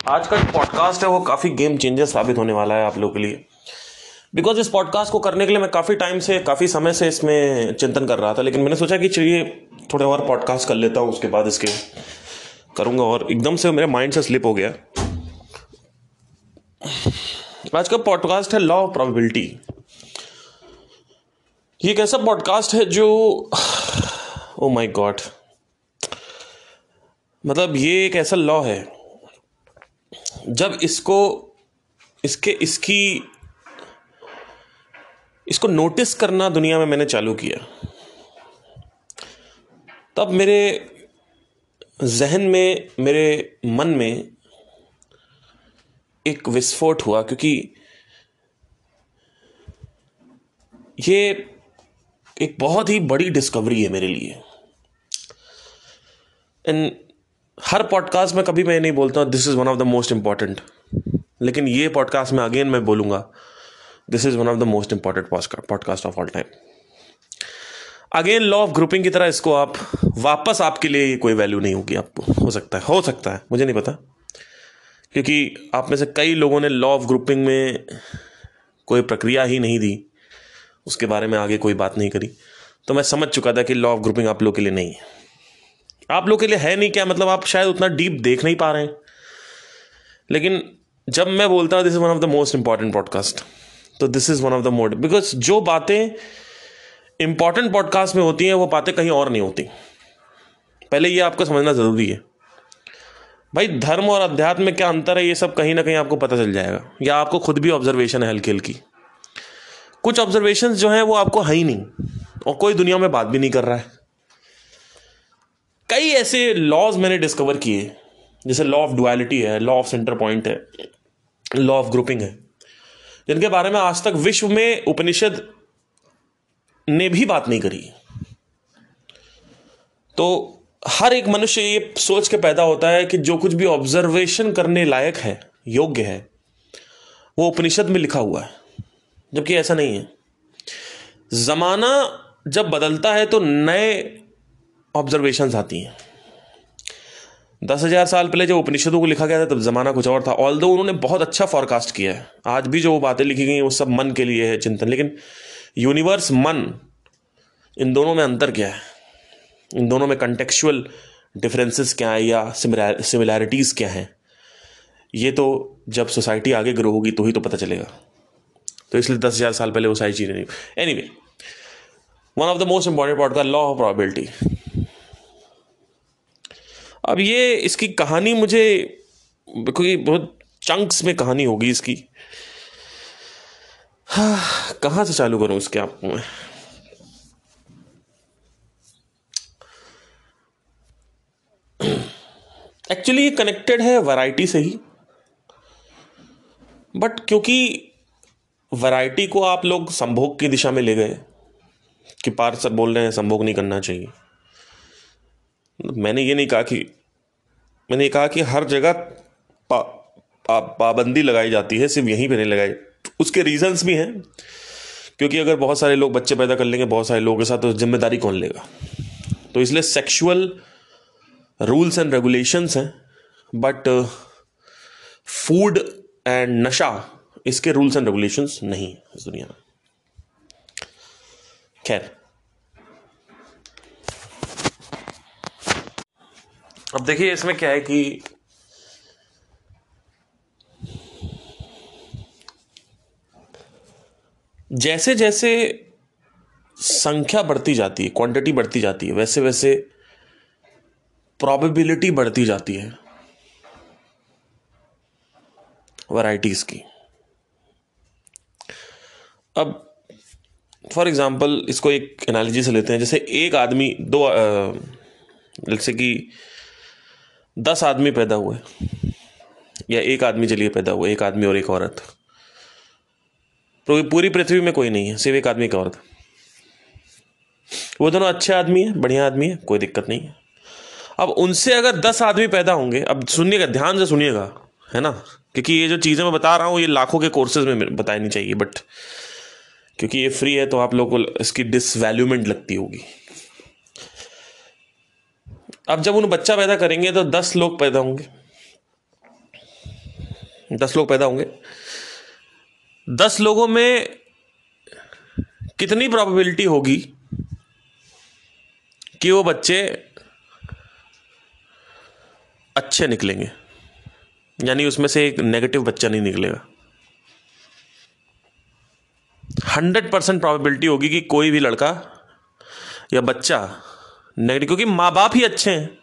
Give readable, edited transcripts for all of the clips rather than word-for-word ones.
आज का जो पॉडकास्ट है वो काफ़ी गेम चेंजर साबित होने वाला है आप लोगों के लिए। बिकॉज इस पॉडकास्ट को करने के लिए मैं काफ़ी समय से इसमें चिंतन कर रहा था, लेकिन मैंने सोचा कि चलिए थोड़े और पॉडकास्ट कर लेता हूँ, उसके बाद इसके करूँगा, और एकदम से मेरे माइंड से स्लिप हो गया। आज का पॉडकास्ट है लॉ ऑफ प्रोबेबिलिटी। ये एक ऐसा पॉडकास्ट है जो ओ माय गॉड, मतलब ये एक ऐसा लॉ है, जब इसको नोटिस करना दुनिया में मैंने चालू किया, तब मेरे जहन में, मेरे मन में एक विस्फोट हुआ, क्योंकि ये एक बहुत ही बड़ी डिस्कवरी है मेरे लिए। एंड हर पॉडकास्ट में कभी मैं नहीं बोलता this is one of the most important, लेकिन ये पॉडकास्ट में अगेन मैं बोलूँगा this is one of the most important podcast of all time. Again law of grouping की तरह इसको आप वापस, आपके लिए कोई वैल्यू नहीं होगी आपको, हो सकता है, मुझे नहीं पता, क्योंकि आप में से कई लोगों ने लॉ ऑफ ग्रुपिंग में कोई प्रक्रिया ही नहीं दी, उसके बारे में आगे कोई बात नहीं करी, तो मैं समझ चुका था कि लॉ ऑफ ग्रुपिंग आप लोग के लिए नहीं है। आप लोग के लिए है नहीं क्या, मतलब आप शायद उतना डीप देख नहीं पा रहे हैं। लेकिन जब मैं बोलता हूँ this is one of the most important podcast, तो this is one of the most, because जो बातें इंपॉर्टेंट पॉडकास्ट में होती हैं वो बातें कहीं और नहीं होती। पहले ये आपको समझना जरूरी है भाई, धर्म और अध्यात्म में क्या अंतर है, ये सब कहीं ना कहीं आपको पता चल जाएगा, या आपको खुद भी ऑब्जर्वेशन है हल्की हल्की। कुछ ऑब्जर्वेशंस जो हैं वो आपको है ही नहीं, और कोई दुनिया में बात भी नहीं कर रहा है। कई ऐसे लॉज मैंने डिस्कवर किए, जैसे लॉ ऑफ डुअलिटी है, लॉ ऑफ सेंटर पॉइंट है, लॉ ऑफ ग्रुपिंग है, जिनके बारे में आज तक विश्व में उपनिषद ने भी बात नहीं करी। तो हर एक मनुष्य ये सोच के पैदा होता है कि जो कुछ भी ऑब्जर्वेशन करने लायक है, योग्य है, वो उपनिषद में लिखा हुआ है, जबकि ऐसा नहीं है। जमाना जब बदलता है तो नए ऑब्जर्वेशंस आती हैं। 10,000 साल पहले जब उपनिषदों को लिखा गया था तब जमाना कुछ और था, ऑल्दो उन्होंने बहुत अच्छा फॉरकास्ट किया है। आज भी जो बातें लिखी गई हैं वो सब मन के लिए है, चिंतन। लेकिन यूनिवर्स, मन, इन दोनों में अंतर क्या है, इन दोनों में कंटेक्चुअल डिफरेंसेस क्या है या सिमिलैरिटीज क्या है, ये तो जब सोसाइटी आगे ग्रो होगी तो ही तो पता चलेगा। तो इसलिए 10,000 साल पहले वो सारी चीजें नहीं। Anyway, one of the most important part का लॉ ऑफ प्रोबेबिलिटी। अब ये इसकी कहानी मुझे, क्योंकि बहुत चंक्स में कहानी होगी इसकी, कहाँ से चालू करूं इसके आपको मैं। एक्चुअली ये कनेक्टेड है वैरायटी से ही, बट क्योंकि वैरायटी को आप लोग संभोग की दिशा में ले गए कि पार्थ सर बोल रहे हैं संभोग नहीं करना चाहिए, मैंने ये नहीं कहा कि, मैंने कहा कि हर जगह पाबंदी लगाई जाती है, सिर्फ यहीं पे नहीं लगाई। उसके रीजंस भी हैं, क्योंकि अगर बहुत सारे लोग बच्चे पैदा कर लेंगे बहुत सारे लोगों के साथ, तो जिम्मेदारी कौन लेगा। तो इसलिए सेक्सुअल रूल्स एंड रेगुलेशंस हैं, बट फूड एंड नशा, इसके रूल्स एंड रेगुलेशंस नहीं है इस दुनिया में। खैर, अब देखिए इसमें क्या है कि जैसे जैसे संख्या बढ़ती जाती है, क्वांटिटी बढ़ती जाती है, वैसे वैसे प्रोबेबिलिटी बढ़ती जाती है वैरायटीज की। अब फॉर एग्जांपल इसको एक एनालॉजी से लेते हैं, जैसे एक आदमी, जैसे कि 10 आदमी पैदा हुए, या एक आदमी चलिए पैदा हुआ, एक आदमी और एक औरत, तो पूरी पृथ्वी में कोई नहीं है, सिर्फ एक आदमी, एक औरत। वो दोनों अच्छे आदमी है, बढ़िया आदमी है, कोई दिक्कत नहीं है। अब उनसे अगर 10 आदमी पैदा होंगे, अब सुनिएगा, ध्यान से सुनिएगा, है ना, क्योंकि ये जो चीज़ें मैं बता रहा हूँ ये लाखों के कोर्सेज में बतानी चाहिए, बट क्योंकि ये फ्री है तो आप लोगों को इसकी डिसवैल्यूमेंट लगती होगी। अब जब उन बच्चा पैदा करेंगे तो 10 लोग पैदा होंगे, 10 लोग पैदा होंगे, 10 लोगों में कितनी प्रोबेबिलिटी होगी कि वो बच्चे अच्छे निकलेंगे, यानी उसमें से एक नेगेटिव बच्चा नहीं निकलेगा? 100% प्रोबेबिलिटी होगी कि कोई भी लड़का या बच्चा नेगेटिव, क्योंकि माँ बाप ही अच्छे हैं।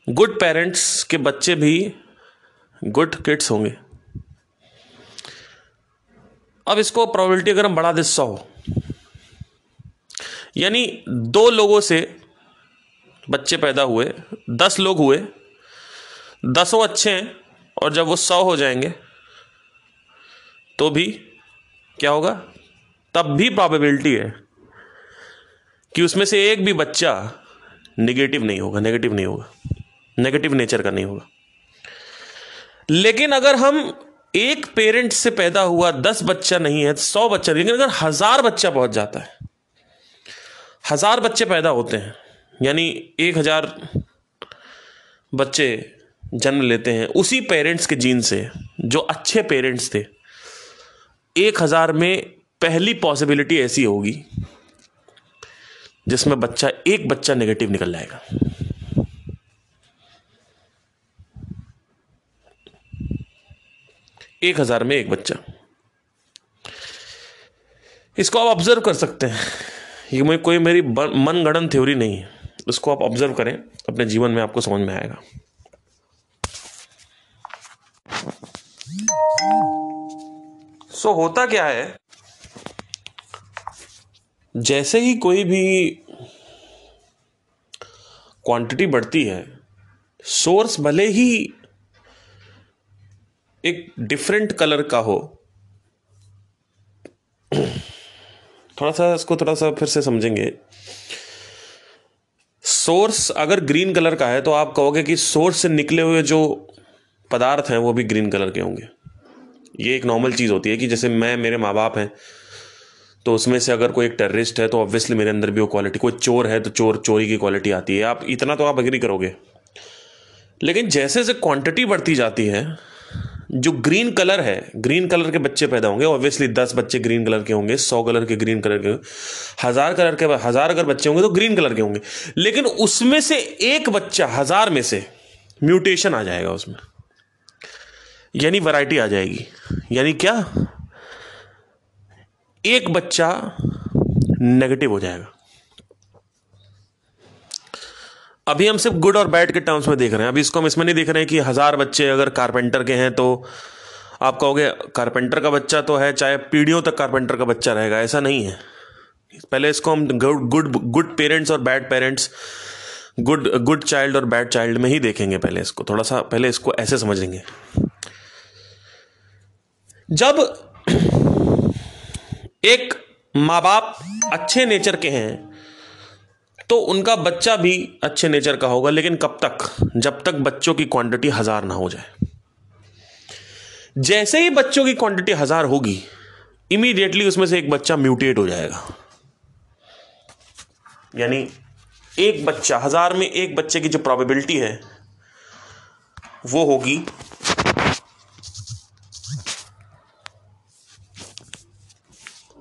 गुड पेरेंट्स के बच्चे भी गुड किड्स होंगे। अब इसको प्रोबेबिलिटी अगर हम बढ़ा दें 100, यानी 2 लोगों से बच्चे पैदा हुए, 10 लोग हुए, 10 अच्छे हैं, और जब वो 100 हो जाएंगे तो भी क्या होगा? तब भी प्रोबेबिलिटी है कि उसमें से एक भी बच्चा नेगेटिव नहीं होगा, नेगेटिव नेचर का नहीं होगा। लेकिन अगर हम एक पेरेंट से पैदा हुआ 10 बच्चा नहीं है, 100 बच्चा, लेकिन अगर 1000 बच्चा पहुंच जाता है, 1000 बच्चे पैदा होते हैं, यानी 1000 बच्चे जन्म लेते हैं उसी पेरेंट्स के जीन से जो अच्छे पेरेंट्स थे, 1000 में पहली पॉसिबिलिटी ऐसी होगी जिसमें एक बच्चा नेगेटिव निकल जाएगा। एक 1000 में एक बच्चा। इसको आप ऑब्जर्व कर सकते हैं, ये कोई मेरी मनगढ़ंत थ्योरी नहीं है। इसको आप ऑब्जर्व करें अपने जीवन में, आपको समझ में आएगा। होता क्या है, जैसे ही कोई भी क्वांटिटी बढ़ती है, सोर्स भले ही एक डिफरेंट कलर का हो, थोड़ा सा फिर से समझेंगे। सोर्स अगर ग्रीन कलर का है तो आप कहोगे कि सोर्स से निकले हुए जो पदार्थ हैं वो भी ग्रीन कलर के होंगे। ये एक नॉर्मल चीज़ होती है कि जैसे मेरे माँ बाप हैं, तो उसमें से अगर कोई एक टेररिस्ट है तो ऑब्वियसली मेरे अंदर भी वो क्वालिटी, कोई चोर है तो चोरी की क्वालिटी आती है। आप इतना तो आप एग्री करोगे। लेकिन जैसे जैसे क्वांटिटी बढ़ती जाती है, जो ग्रीन कलर है, ग्रीन कलर के बच्चे पैदा होंगे, ऑब्वियसली 10 बच्चे ग्रीन कलर के होंगे, 100 कलर के ग्रीन कलर के, 1000 अगर बच्चे होंगे तो ग्रीन कलर के होंगे। लेकिन उसमें से एक बच्चा 1000 में से म्यूटेशन आ जाएगा उसमें, यानी वैरायटी आ जाएगी। यानी क्या? एक बच्चा नेगेटिव हो जाएगा। अभी हम सिर्फ गुड और बैड के टर्म्स में देख रहे हैं। अभी इसको हम इसमें नहीं देख रहे हैं कि 1000 बच्चे अगर कारपेंटर के हैं तो आप कहोगे कारपेंटर का बच्चा तो है, चाहे पीढ़ियों तक कारपेंटर का बच्चा रहेगा। ऐसा नहीं है। पहले इसको हम गुड पेरेंट्स और बैड पेरेंट्स, गुड चाइल्ड और बैड चाइल्ड में ही देखेंगे। पहले इसको ऐसे समझेंगे। जब एक माँ बाप अच्छे नेचर के हैं तो उनका बच्चा भी अच्छे नेचर का होगा। लेकिन कब तक? जब तक बच्चों की क्वांटिटी 1000 ना हो जाए। जैसे ही बच्चों की क्वांटिटी 1000 होगी, इमीडिएटली उसमें से एक बच्चा म्यूटेट हो जाएगा। यानी एक बच्चा, 1000 में एक बच्चे की जो प्रोबेबिलिटी है वो होगी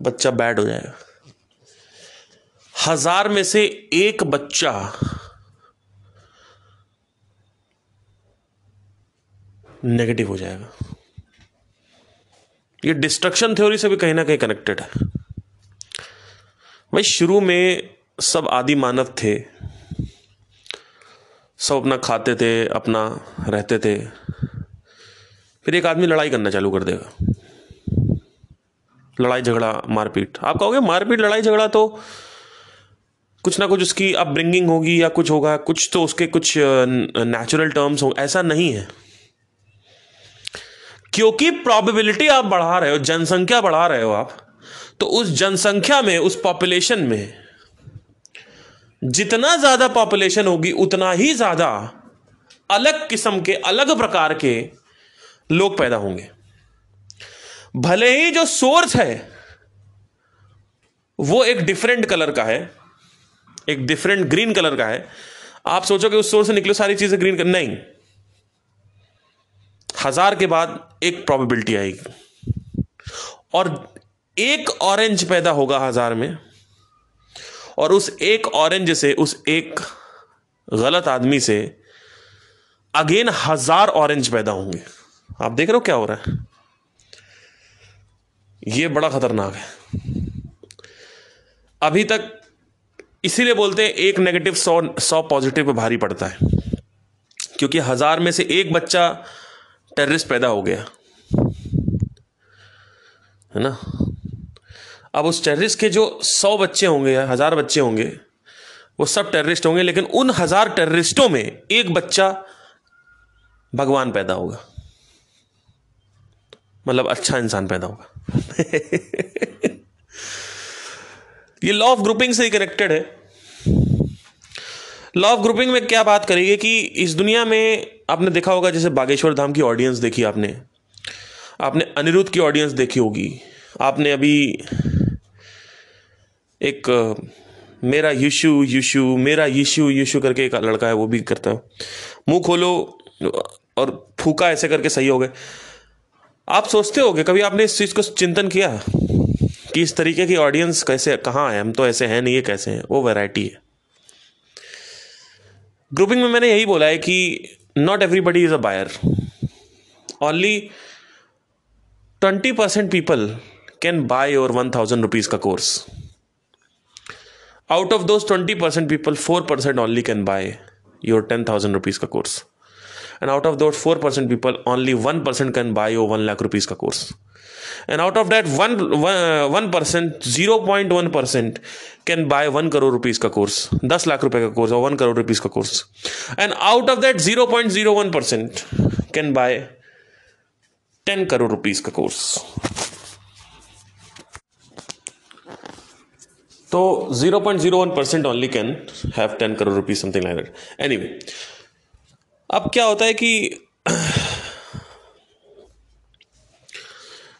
बच्चा बैड हो जाएगा। 1000 में से एक बच्चा नेगेटिव हो जाएगा। ये डिस्ट्रक्शन थ्योरी से भी कहीं ना कहीं कनेक्टेड है। भाई शुरू में सब आदि मानव थे, सब अपना खाते थे, अपना रहते थे। फिर एक आदमी लड़ाई करना चालू कर देगा, लड़ाई झगड़ा मारपीट। आप कहोगे मारपीट लड़ाई झगड़ा तो कुछ ना कुछ उसकी अपब्रिंगिंग होगी या कुछ होगा, कुछ तो उसके कुछ नेचुरल टर्म्स होंगे। ऐसा नहीं है, क्योंकि प्रोबेबिलिटी आप बढ़ा रहे हो, जनसंख्या बढ़ा रहे हो आप, तो उस जनसंख्या में, उस पॉपुलेशन में जितना ज्यादा पॉपुलेशन होगी उतना ही ज्यादा अलग किस्म के, अलग प्रकार के लोग पैदा होंगे। भले ही जो सोर्स है वो एक डिफरेंट कलर का है, एक डिफरेंट ग्रीन कलर का है। आप सोचोगे उस सोर्स से निकले सारी चीजें ग्रीन नहीं, 1000 के बाद एक प्रोबेबिलिटी आएगी और एक ऑरेंज पैदा होगा 1000 में, और उस एक ऑरेंज से, उस एक गलत आदमी से अगेन 1000 ऑरेंज पैदा होंगे। आप देख रहे हो क्या हो रहा है? यह बड़ा खतरनाक है। अभी तक इसीलिए बोलते हैं एक नेगेटिव 100 पॉजिटिव पे भारी पड़ता है, क्योंकि 1000 में से एक बच्चा टेररिस्ट पैदा हो गया है ना। अब उस टेररिस्ट के जो 100 बच्चे होंगे या 1000 बच्चे होंगे, वो सब टेररिस्ट होंगे, लेकिन उन 1000 टेररिस्टों में एक बच्चा भगवान पैदा होगा, मतलब अच्छा इंसान पैदा होगा। ये लॉ ऑफ ग्रुपिंग से ही कनेक्टेड है। लॉ ऑफ ग्रुपिंग में क्या बात करेगी कि इस दुनिया में आपने देखा होगा, जैसे बागेश्वर धाम की ऑडियंस देखी आपने अनिरुद्ध की ऑडियंस देखी होगी, आपने अभी एक मेरा यीशु करके एक लड़का है, वो भी करता है, मुंह खोलो और फूका ऐसे करके सही हो गए। आप सोचते होगे, कभी आपने इस चीज को चिंतन किया कि इस तरीके की ऑडियंस कैसे, कहाँ है? हम तो ऐसे हैं नहीं, ये कैसे हैं? वो वैरायटी है। ग्रुपिंग में मैंने यही बोला है कि not everybody is a buyer, only 20% people can buy your 1000 rupees का course. Out of those 20% people, 4% only can buy your 10,000 rupees का course, and out of those 4% people only 1% can buy your 1 lakh rupees का course, and out of that 1%, 0.1% can buy 1 crore rupees का course, 10 lakh रुपए का course और 1 crore rupees का course, and out of that 0.01% can buy 10 crore rupees का course. तो 0.01% only can have 10 crore rupees, something like that. Anyway, अब क्या होता है कि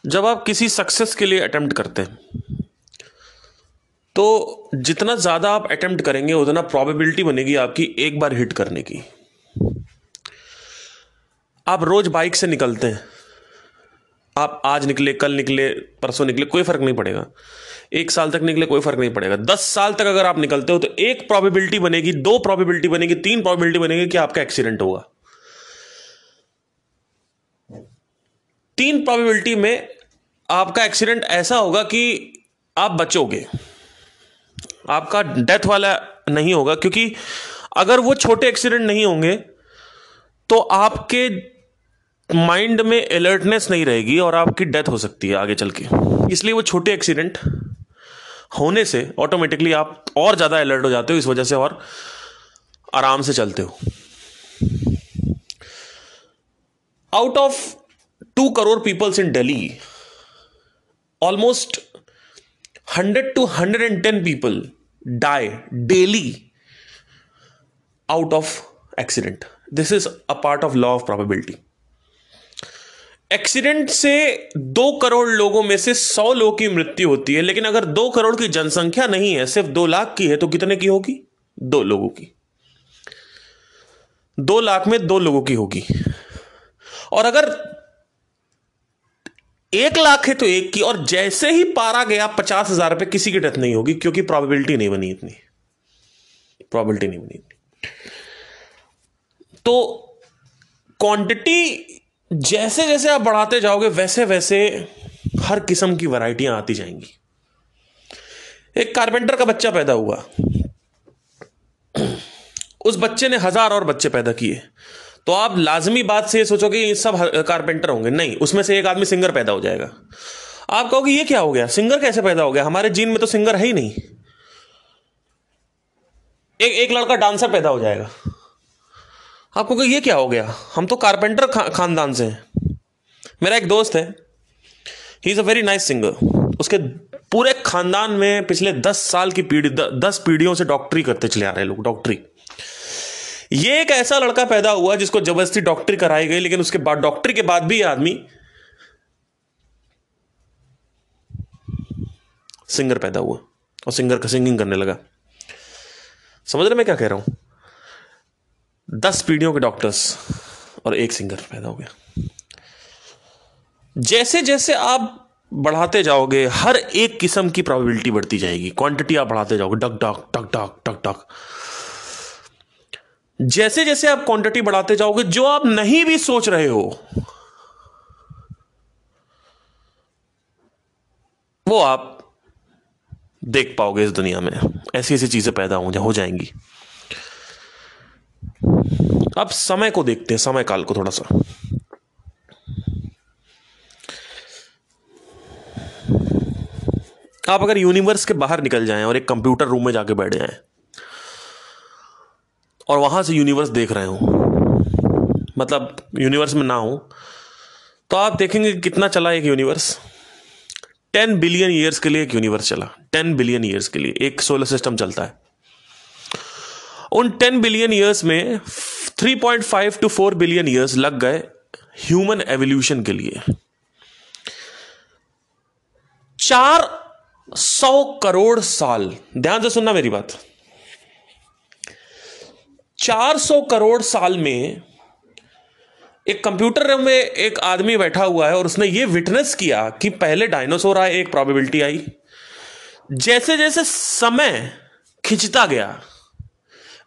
जब आप किसी सक्सेस के लिए अटेम्प्ट करते हैं, तो जितना ज़्यादा आप अटेम्प्ट करेंगे उतना प्रोबेबिलिटी बनेगी आपकी एक बार हिट करने की। आप रोज बाइक से निकलते हैं, आप आज निकले, कल निकले, परसों निकले, कोई फर्क नहीं पड़ेगा। 1 साल तक निकले, कोई फर्क नहीं पड़ेगा। 10 साल तक अगर आप निकलते हो तो एक प्रोबेबिलिटी बनेगी, 2 प्रोबेबिलिटी बनेगी, 3 प्रोबेबिलिटी बनेगी कि आपका एक्सीडेंट होगा। 3 प्रोबेबिलिटी में आपका एक्सीडेंट ऐसा होगा कि आप बचोगे, आपका डेथ वाला नहीं होगा, क्योंकि अगर वो छोटे एक्सीडेंट नहीं होंगे तो आपके माइंड में अलर्टनेस नहीं रहेगी और आपकी डेथ हो सकती है आगे चल के। इसलिए वो छोटे एक्सीडेंट होने से ऑटोमेटिकली आप और ज्यादा अलर्ट हो जाते हो, इस वजह से और आराम से चलते हो। Out of 2 crore peoples in Delhi, almost 100 to 110 people die daily out of accident. This is a part of law of probability. Accident से 2 करोड़ लोगों में से 100 लोगों की मृत्यु होती है, लेकिन अगर 2 करोड़ की जनसंख्या नहीं है, सिर्फ 2 लाख की है, तो कितने की होगी? 2 लोगों की। 2 लाख में 2 लोगों की होगी। और अगर 1 लाख है तो 1 की, और जैसे ही पारा गया 50,000 पे, किसी की डेथ नहीं होगी, क्योंकि प्रोबेबिलिटी नहीं बनी इतनी, प्रोबेबिलिटी नहीं बनी इतनी। तो क्वांटिटी जैसे जैसे आप बढ़ाते जाओगे, वैसे वैसे हर किस्म की वैरायटियां आती जाएंगी। एक कारपेंटर का बच्चा पैदा हुआ, उस बच्चे ने 1000 और बच्चे पैदा किए, तो आप लाजमी बात से सोचोगे ये सब कारपेंटर होंगे, नहीं, उसमें से एक आदमी सिंगर पैदा हो जाएगा। आप कहोगे ये क्या हो गया, सिंगर कैसे पैदा हो गया, हमारे जीन में तो सिंगर है ही नहीं। एक लड़का डांसर पैदा हो जाएगा। आप कहोगे ये क्या हो गया, हम तो कारपेंटर खानदान से हैं। मेरा एक दोस्त है, he is a very nice singer. उसके पूरे खानदान में पिछले 10 साल की पीढ़ी, 10 पीढ़ियों से डॉक्टरी करते चले आ रहे लोग, डॉक्टरी। ये एक ऐसा लड़का पैदा हुआ जिसको जबरदस्ती डॉक्टरी कराई गई, लेकिन उसके बाद डॉक्टरी के बाद भी ये आदमी सिंगर पैदा हुआ और सिंगिंग करने लगा। समझ रहे मैं क्या कह रहा हूं? 10 पीढ़ियों के डॉक्टर्स और एक सिंगर पैदा हो गया। जैसे जैसे आप बढ़ाते जाओगे हर एक किस्म की प्रोबेबिलिटी बढ़ती जाएगी, क्वांटिटी आप बढ़ाते जाओगे, टक टक टक टक टक टक। जैसे जैसे आप क्वांटिटी बढ़ाते जाओगे, जो आप नहीं भी सोच रहे हो वो आप देख पाओगे। इस दुनिया में ऐसी ऐसी चीजें पैदा हो जाएंगी। अब समय को देखते हैं, समय काल को थोड़ा सा। आप अगर यूनिवर्स के बाहर निकल जाएं और एक कंप्यूटर रूम में जाके बैठ जाएं और वहां से यूनिवर्स देख रहे हो, मतलब यूनिवर्स में ना हो, तो आप देखेंगे कितना चला एक यूनिवर्स। 10 बिलियन ईयर्स के लिए एक यूनिवर्स चला। 10 बिलियन ईयर्स के लिए एक सोलर सिस्टम चलता है। उन 10 बिलियन ईयर्स में 3.5 to 4 बिलियन ईयर्स लग गए ह्यूमन एवोल्यूशन के लिए। 400 करोड़ साल, ध्यान से सुनना मेरी बात। 400 करोड़ साल में एक कंप्यूटर रूम में एक आदमी बैठा हुआ है और उसने ये विटनेस किया कि पहले डायनासोर आए, एक प्रोबेबिलिटी आई। जैसे जैसे समय खिंचता गया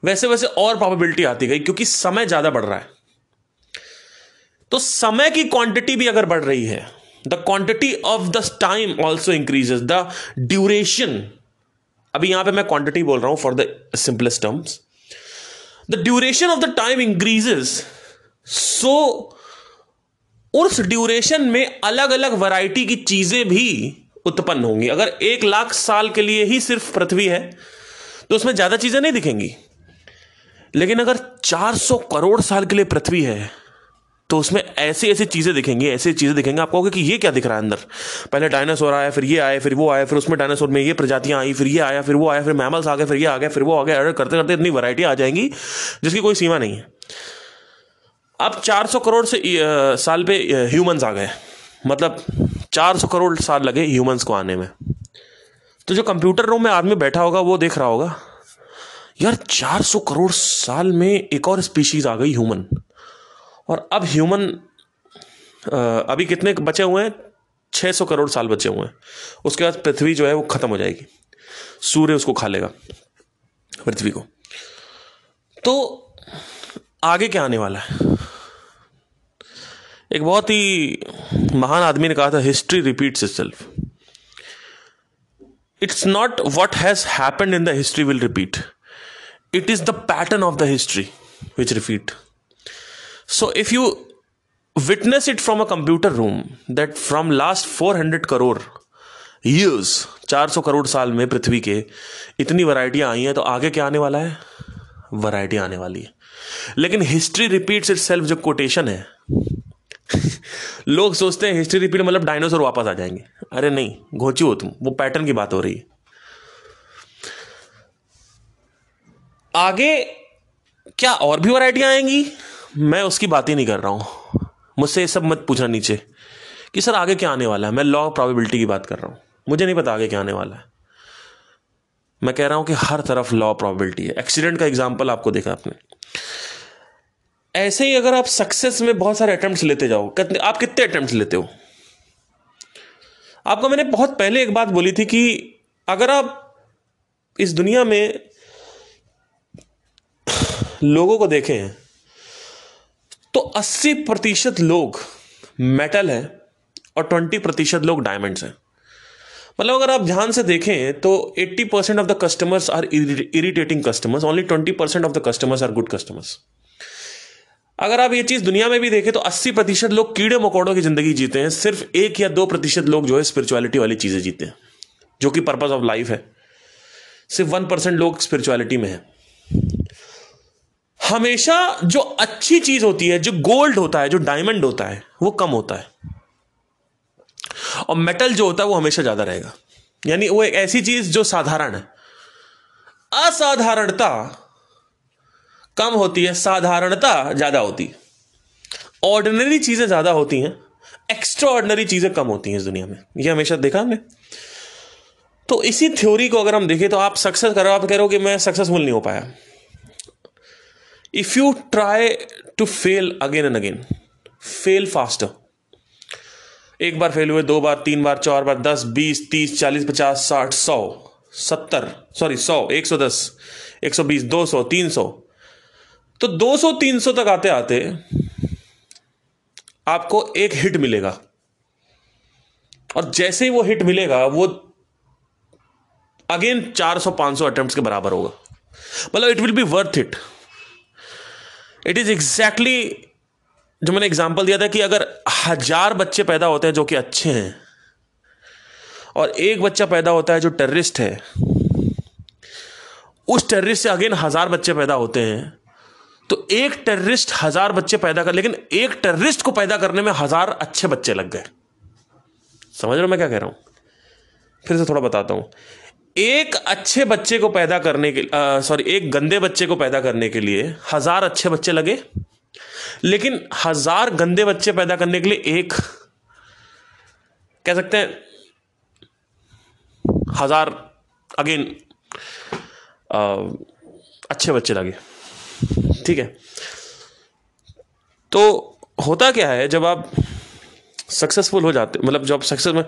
वैसे वैसे और प्रोबेबिलिटी आती गई, क्योंकि समय ज्यादा बढ़ रहा है। तो समय की क्वांटिटी भी अगर बढ़ रही है, the quantity of the time also increases, the duration. अभी यहां पे मैं क्वांटिटी बोल रहा हूं for the simplest terms. The duration of the time increases, so उस ड्यूरेशन में अलग अलग वैरायटी की चीजें भी उत्पन्न होंगी। अगर 1 लाख साल के लिए ही सिर्फ पृथ्वी है तो उसमें ज्यादा चीजें नहीं दिखेंगी, लेकिन अगर 400 करोड़ साल के लिए पृथ्वी है तो उसमें ऐसी ऐसी चीजें दिखेंगी, ऐसी चीजें दिखेंगी, आप कहोगे कि ये क्या दिख रहा है अंदर। पहले डायनासोर आया, फिर ये आए, फिर वो आए, फिर उसमें डायनासोर में ये प्रजातियां आई, फिर ये आया, फिर वो आया, फिर मैमल्स आ गए, फिर ये आ गया, फिर वो आ गया। करते करते इतनी वैरायटी आ जाएंगी जिसकी कोई सीमा नहीं है। अब 400 करोड़ से साल पे ह्यूमंस आ गए, मतलब 400 करोड़ साल लगे ह्यूमंस को आने में। तो जो कंप्यूटर रूम में आदमी बैठा होगा वो देख रहा होगा, यार 400 करोड़ साल में एक और स्पीशीज आ गई, ह्यूमन। और अब ह्यूमन अभी कितने बचे हुए हैं? 600 करोड़ साल बचे हुए हैं। उसके बाद पृथ्वी जो है वो खत्म हो जाएगी, सूर्य उसको खा लेगा, पृथ्वी को। तो आगे क्या आने वाला है? एक बहुत ही महान आदमी ने कहा था, history repeats itself. It's not what has happened in the history will repeat, it is the pattern of the history which repeat. So if you witness it from a computer room that from last 400 crore years, 400 crore साल में पृथ्वी के इतनी वैरायटियां आई हैं, तो आगे क्या आने वाला है? वैरायटी आने वाली है। लेकिन हिस्ट्री रिपीट्स इटसेल्फ जो कोटेशन है लोग सोचते हैं हिस्ट्री रिपीट मतलब डायनासोर वापस आ जाएंगे। अरे नहीं, घोंची हो तुम, वो पैटर्न की बात हो रही है। आगे क्या और भी वैरायटियां आएंगी, मैं उसकी बात ही नहीं कर रहा हूं। मुझसे ये सब मत पूछना नीचे कि सर आगे क्या आने वाला है। मैं लॉ ऑफ प्रोबेबिलिटी की बात कर रहा हूं, मुझे नहीं पता आगे क्या आने वाला है। मैं कह रहा हूं कि हर तरफ लॉ ऑफ प्रोबेबिलिटी है। एक्सीडेंट का एग्जांपल आपको देखा आपने। ऐसे ही अगर आप सक्सेस में बहुत सारे अटेम्प्ट्स लेते जाओ, आप कितने अटेम्प्ट्स लेते हो? आपको मैंने बहुत पहले एक बात बोली थी कि अगर आप इस दुनिया में लोगों को देखें तो 80% लोग मेटल हैं और 20% लोग डायमंड्स हैं। मतलब अगर आप ध्यान से देखें तो 80% of the customers are irritating customers, only 20% of the customers are good customers. अगर आप ये चीज दुनिया में भी देखें तो 80% लोग कीड़े मकोड़ों की जिंदगी जीते हैं, सिर्फ 1 या 2% लोग जो है स्पिरिचुअलिटी वाली चीजें जीते हैं, जो कि पर्पस ऑफ लाइफ है। सिर्फ 1% लोग स्पिरिचुअलिटी में है। हमेशा जो अच्छी चीज होती है, जो गोल्ड होता है, जो डायमंड होता है, वो कम होता है, और मेटल जो होता है वो हमेशा ज्यादा रहेगा। यानी वो एक ऐसी चीज जो साधारण है। असाधारणता कम होती है, साधारणता ज्यादा होती है। ऑर्डिनरी चीजें ज्यादा होती हैं, एक्स्ट्रा ऑर्डिनरी चीजें कम होती हैं इस दुनिया में। ये हमेशा देखा हमने। तो इसी थ्योरी को अगर हम देखें तो आप सक्सेस करो, आप कह रहे हो कि मैं सक्सेसफुल नहीं हो पाया। If you try to fail again and again, fail faster. एक बार फेल हुए, 2 बार, 3 बार, 4 बार, 10, 20, 30, 40, 50, 60, 100, 70, सॉरी 100, 110, 120, 200, 300। तो 200 300 तक आते आते आपको एक हिट मिलेगा, और जैसे ही वो हिट मिलेगा वो अगेन 400 500 अटेम्प्ट्स के बराबर होगा। मतलब it will be worth it. It is exactly जो मैंने एग्जांपल दिया था कि अगर 1000 बच्चे पैदा होते हैं जो कि अच्छे हैं, और एक बच्चा पैदा होता है जो टेररिस्ट है, उस टेररिस्ट से अगेन 1000 बच्चे पैदा होते हैं, तो एक टेररिस्ट 1000 बच्चे पैदा कर, लेकिन एक टेररिस्ट को पैदा करने में 1000 अच्छे बच्चे लग गए। समझ रहे हो मैं क्या कह रहा हूं? फिर से थोड़ा बताता हूं। एक अच्छे बच्चे को पैदा करने के एक गंदे बच्चे को पैदा करने के लिए 1000 अच्छे बच्चे लगे, लेकिन 1000 गंदे बच्चे पैदा करने के लिए एक, कह सकते हैं 1000 अगेन अच्छे बच्चे लगे। ठीक है, तो होता क्या है, जब आप सक्सेसफुल हो जाते, मतलब जब सक्सेस में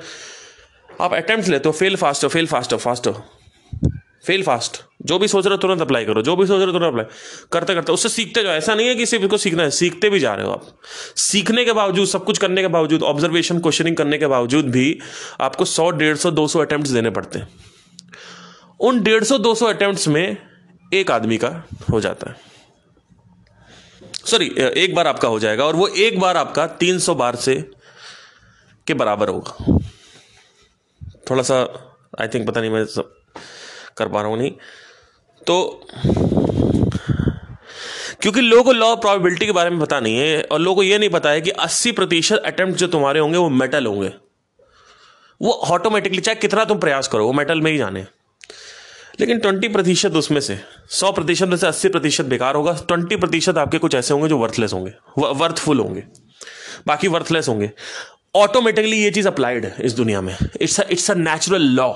आप अटेम्प्ट लेते हो, फेल फास्ट हो, फेल फास्ट हो, फास्ट हो, फेल फास्ट, जो भी सोच रहे हो तुरंत अप्लाई करो, जो भी सोच रहे हो तुरंत अप्लाई करते करते उससे सीखते जाओ। ऐसा नहीं है कि सिर्फ इसको सीखना है, सीखते भी जा रहे हो आप। सीखने के बावजूद, सब कुछ करने के बावजूद, ऑब्जर्वेशन क्वेश्चनिंग करने के बावजूद भी आपको 100 150 200 अटेम्प्ट देने पड़ते हैं। उन 150 200 अटेम्प्ट में एक आदमी का हो जाता है, सॉरी एक बार आपका हो जाएगा, और वो एक बार आपका 300 बार से के बराबर होगा। थोड़ा सा आई थिंक, पता नहीं मैं सब कर पा रहा हूं नहीं, तो क्योंकि लोगों को लॉ ऑफ प्रोबेबिलिटी के बारे में पता नहीं है, और लोगों को यह नहीं पता है कि 80% अटेम्प्ट जो तुम्हारे होंगे वो मेटल होंगे। वो ऑटोमेटिकली, चाहे कितना तुम प्रयास करो, वो मेटल में ही जाने। लेकिन 20% उसमें से, 100% में से 80% बेकार होगा, 20% आपके कुछ ऐसे होंगे जो वर्थलेस होंगे, वर्थफुल होंगे, बाकी वर्थलेस होंगे। ऑटोमेटिकली ये चीज अप्लाइड है इस दुनिया में। इट्स अ नेचुरल लॉ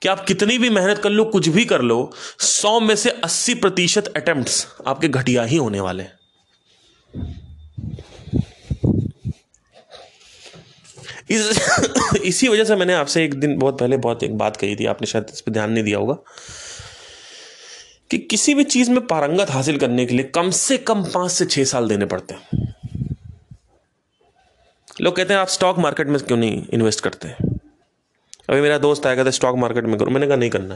कि आप कितनी भी मेहनत कर लो, कुछ भी कर लो, 100 में से 80% अटेम्प्ट्स आपके घटिया ही होने वाले। इसी वजह से मैंने आपसे एक दिन बहुत पहले एक बात कही थी, आपने शायद इस पर ध्यान नहीं दिया होगा, कि किसी भी चीज में पारंगत हासिल करने के लिए कम से कम 5 से 6 साल देने पड़ते हैं। लोग कहते हैं आप स्टॉक मार्केट में क्यों नहीं इन्वेस्ट करते? अभी मेरा दोस्त आया, कहता है स्टॉक मार्केट में करो। मैंने कहा नहीं करना।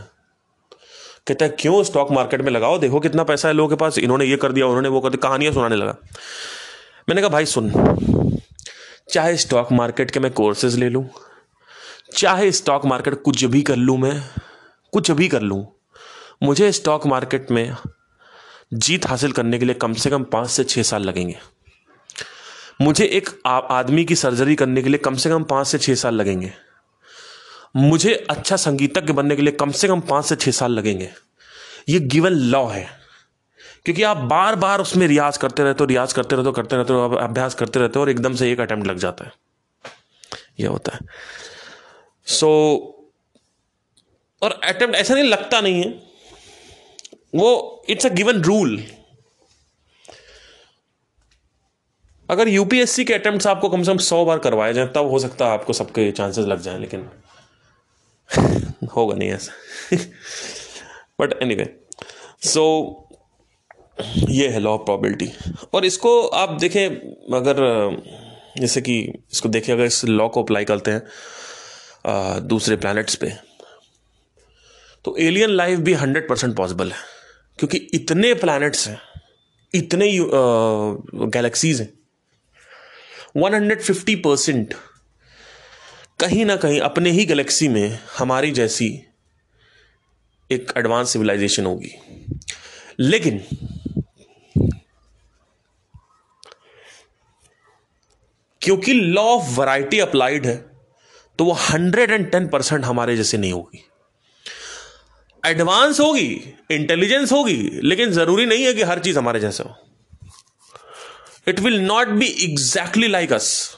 कहता है क्यों? स्टॉक मार्केट में लगाओ, देखो कितना पैसा है लोगों के पास, इन्होंने ये कर दिया, उन्होंने वो कर दिया, कहानियां सुनाने लगा। मैंने कहा भाई सुन, चाहे स्टॉक मार्केट के मैं कोर्सेज ले लूं, चाहे स्टॉक मार्केट कुछ भी कर लूं, मैं कुछ भी कर लूं, मुझे स्टॉक मार्केट में जीत हासिल करने के लिए कम से कम 5 से 6 साल लगेंगे। मुझे एक आदमी की सर्जरी करने के लिए कम से कम 5 से 6 साल लगेंगे। मुझे अच्छा संगीतज्ञ बनने के लिए कम से कम 5 से 6 साल लगेंगे। ये गिवन लॉ है, क्योंकि आप बार बार उसमें रियाज करते रहते हो, अभ्यास करते रहते हो, और एकदम से एक अटेम्प्ट लग जाता है। यह होता है। और अटेम्प्ट ऐसा नहीं लगता नहीं है, वो इट्स अ गिवन रूल। अगर यूपीएससी के अटेम्प्ट्स आपको कम से कम 100 बार करवाए जाए, तब हो सकता है आपको सबके चांसेस लग जाएं, लेकिन होगा नहीं ऐसा। बट एनीवे, सो ये है लॉ ऑफ प्रोबेबिलिटी। और इसको आप देखें, अगर जैसे कि इसको देखें, अगर इस लॉ को अप्लाई करते हैं दूसरे प्लैनेट्स पे, तो एलियन लाइफ भी 100% पॉसिबल है, क्योंकि इतने प्लैनेट्स हैं, इतने गैलेक्सीज हैं, 150% कहीं ना कहीं अपने ही गैलेक्सी में हमारी जैसी एक एडवांस सिविलाइजेशन होगी। लेकिन क्योंकि लॉ ऑफ वैरायटी अप्लाइड है, तो वो 110% हमारे जैसे नहीं होगी। एडवांस होगी, इंटेलिजेंस होगी, लेकिन जरूरी नहीं है कि हर चीज हमारे जैसे हो। It will not be exactly like us.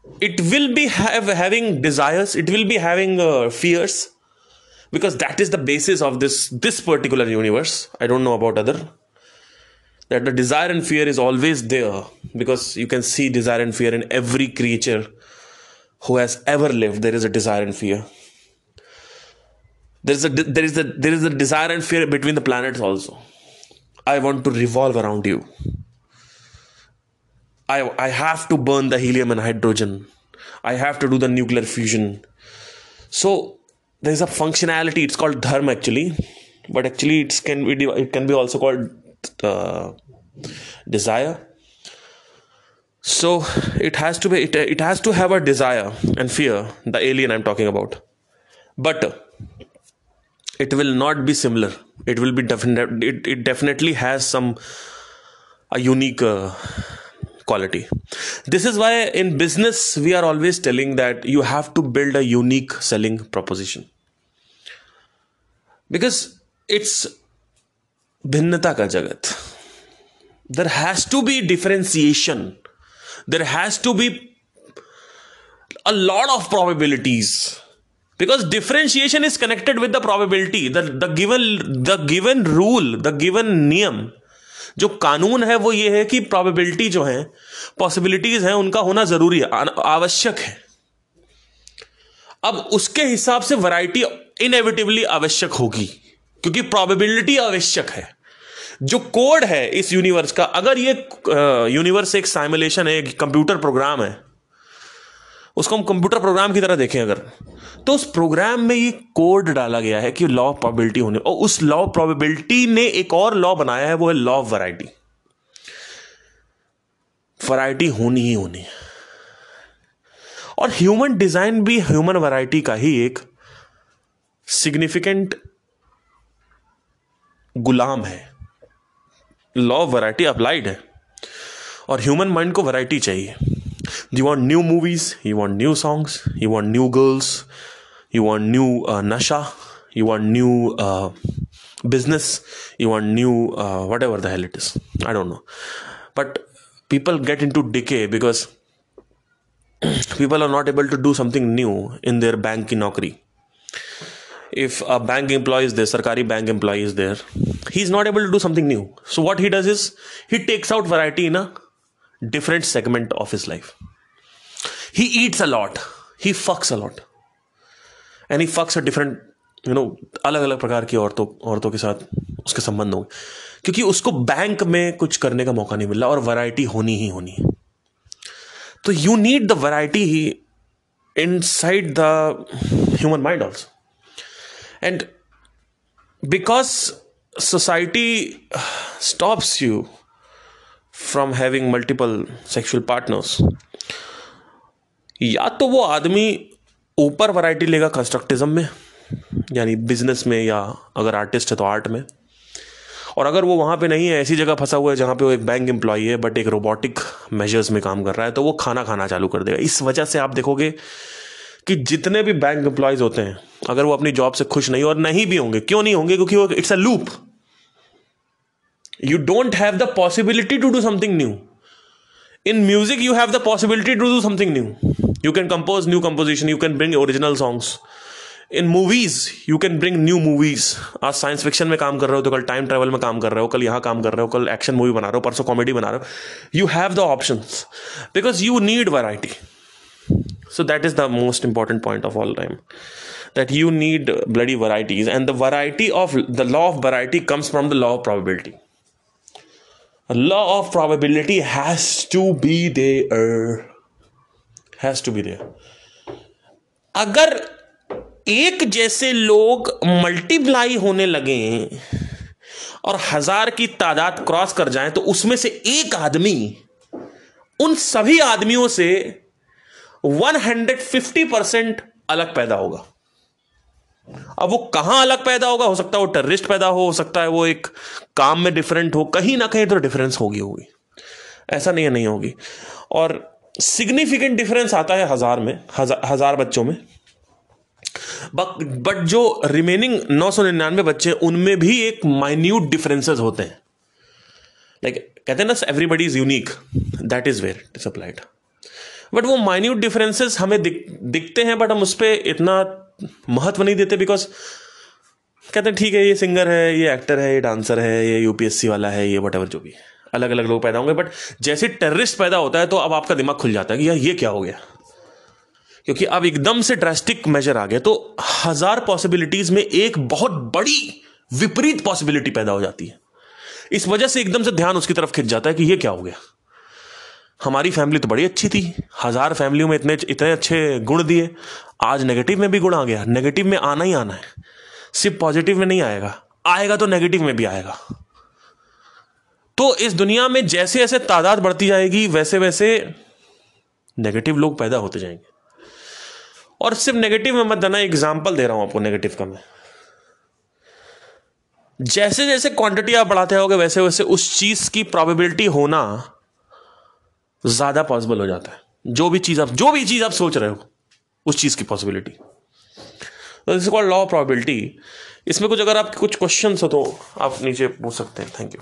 It will be having desires, it will be having fears, because that is the basis of this particular universe. I don't know about other, that the desire and fear is always there, because you can see desire and fear in every creature who has ever lived, there is a desire and fear. There is a desire and fear between the planets also. I want to revolve around you. I have to burn the helium and hydrogen. I have to do the nuclear fusion. So there's a functionality. It's called dharma actually, but actually it can be also called desire. So it has to have a desire and fear. The alien I'm talking about, but it will not be similar. It will be it definitely has a unique quality. This is why in business we are always telling that you have to build a unique selling proposition, because it's भिन्नता का जगत. There has to be differentiation. There has to be a lot of probabilities, because differentiation is connected with the probability. The given rule, the given नियम, जो कानून है वो ये है कि probability जो है, possibilities हैं, उनका होना जरूरी है, आवश्यक है. अब उसके हिसाब से वैरायटी इनएविटेबली आवश्यक होगी, क्योंकि probability आवश्यक है. जो कोड है इस यूनिवर्स का, अगर ये यूनिवर्स एक साइमुलेशन है, एक कंप्यूटर प्रोग्राम है, उसको हम कंप्यूटर प्रोग्राम की तरह देखें अगर, तो उस प्रोग्राम में ये कोड डाला गया है कि लॉ ऑफ प्रोबेबिलिटी होने, और उस लॉ ऑफ प्रोबेबिलिटी ने एक और लॉ बनाया है, वो है लॉ ऑफ वैरायटी. वैरायटी होनी ही होनी है. और ह्यूमन डिजाइन भी ह्यूमन वैरायटी का ही एक सिग्निफिकेंट गुलाम है. लॉ ऑफ वैरायटी अप्लाइड है, और ह्यूमन माइंड को वैरायटी चाहिए. You want new movies, you want new songs, you want new girls, you want new nasha, you want new business, you want new whatever the hell it is. I don't know. But people get into decay because people are not able to do something new in their bank ki naukri. If a bank employee is there, sarkari bank employee is there, he's not able to do something new. So what he does is he takes out variety in a different segment of his life. He eats a lot, he fucks a lot, and he fucks a different, अलग अलग प्रकार की औरतों के साथ उसके संबंध होंगे, क्योंकि उसको बैंक में कुछ करने का मौका नहीं मिल रहा, और वैरायटी होनी ही होनी है. तो you need the variety inside the human mind also. And because society stops you from having multiple sexual partners, या तो वो आदमी ऊपर वैरायटी लेगा कंस्ट्रक्टिज्म में, यानी बिजनेस में, या अगर आर्टिस्ट है तो आर्ट में, और अगर वो वहाँ पे नहीं है, ऐसी जगह फंसा हुआ है जहाँ पे वो एक बैंक एम्प्लॉई है बट एक रोबोटिक मेजर्स में काम कर रहा है, तो वो खाना खाना चालू कर देगा. इस वजह से आप देखोगे कि जितने भी बैंक एम्प्लॉयज होते हैं, अगर वो अपनी जॉब से खुश नहीं, और नहीं भी होंगे, क्यों नहीं होंगे, क्योंकि वो it's a loop. You don't have the possibility to do something new. In music, you have the possibility to do something new. You can compose new composition. You can bring original songs. In movies, you can bring new movies. आज science fiction में काम कर रहे हो तो कल time travel में काम कर रहे हो, कल यहाँ काम कर रहे हो, कल एक्शन मूवी बना रहे हो, परसों कॉमेडी बना रहे हो. You have the options because you need variety. So that is the most important point of all time. That you need bloody varieties, and the variety of the law of variety comes from the law of probability. A law of probability has to be there. Has to be there. अगर एक जैसे लोग multiply होने लगे और 1000 की तादाद cross कर जाएं, तो उसमें से एक आदमी उन सभी आदमियों से 150% अलग पैदा होगा. अब वो कहां अलग पैदा होगा, हो सकता है वो टेररिस्ट पैदा हो सकता है वो एक काम में डिफरेंट हो, कहीं ना कहीं तो डिफरेंस होगी. ऐसा नहीं होगी. और सिग्निफिकेंट डिफरेंस आता है 1000 में, 1000 बच्चों में, बट जो रिमेनिंग 999 बच्चे, उनमें भी एक माइन्यूट डिफरेंसेस होते हैं. लाइक कहते हैं ना, everybody is unique, that is where it is applied. But वो माइन्यूट डिफरेंसेस हमें दिखते हैं, बट हम उस पर इतना महत्व नहीं देते, बिकॉज कहते हैं ठीक है, ये सिंगर है, ये एक्टर है, ये डांसर है, ये यूपीएससी वाला है, ये वट एवर, जो भी अलग अलग लोग पैदा होंगे. बट जैसे टेररिस्ट पैदा होता है तो अब आपका दिमाग खुल जाता है कि यार ये क्या हो गया, क्योंकि अब एकदम से ड्रास्टिक मेजर आ गया तो 1000 पॉसिबिलिटीज में एक बहुत बड़ी विपरीत पॉसिबिलिटी पैदा हो जाती है। इस वजह से एकदम से ध्यान उसकी तरफ खिंच जाता है कि ये क्या हो गया, हमारी फैमिली तो बड़ी अच्छी थी, 1000 फैमिलियों में इतने इतने अच्छे गुण दिए, आज नेगेटिव में भी गुण आ गया। नेगेटिव में आना ही आना है, सिर्फ पॉजिटिव में नहीं आएगा, आएगा तो नेगेटिव में भी आएगा। तो इस दुनिया में जैसे जैसे तादाद बढ़ती जाएगी वैसे वैसे नेगेटिव लोग पैदा होते जाएंगे। और सिर्फ नेगेटिव में मत देना, एग्जाम्पल दे रहा हूं आपको नेगेटिव का मैं। जैसे जैसे क्वांटिटी आप बढ़ाते होगे वैसे वैसे उस चीज की प्रोबेबिलिटी होना ज्यादा पॉसिबल हो जाता है। जो भी चीज आप सोच रहे हो उस चीज की पॉसिबिलिटी, तो this is called law of probability. इसमें कुछ अगर आपके कुछ क्वेश्चंस हो तो आप नीचे पूछ सकते हैं। Thank you.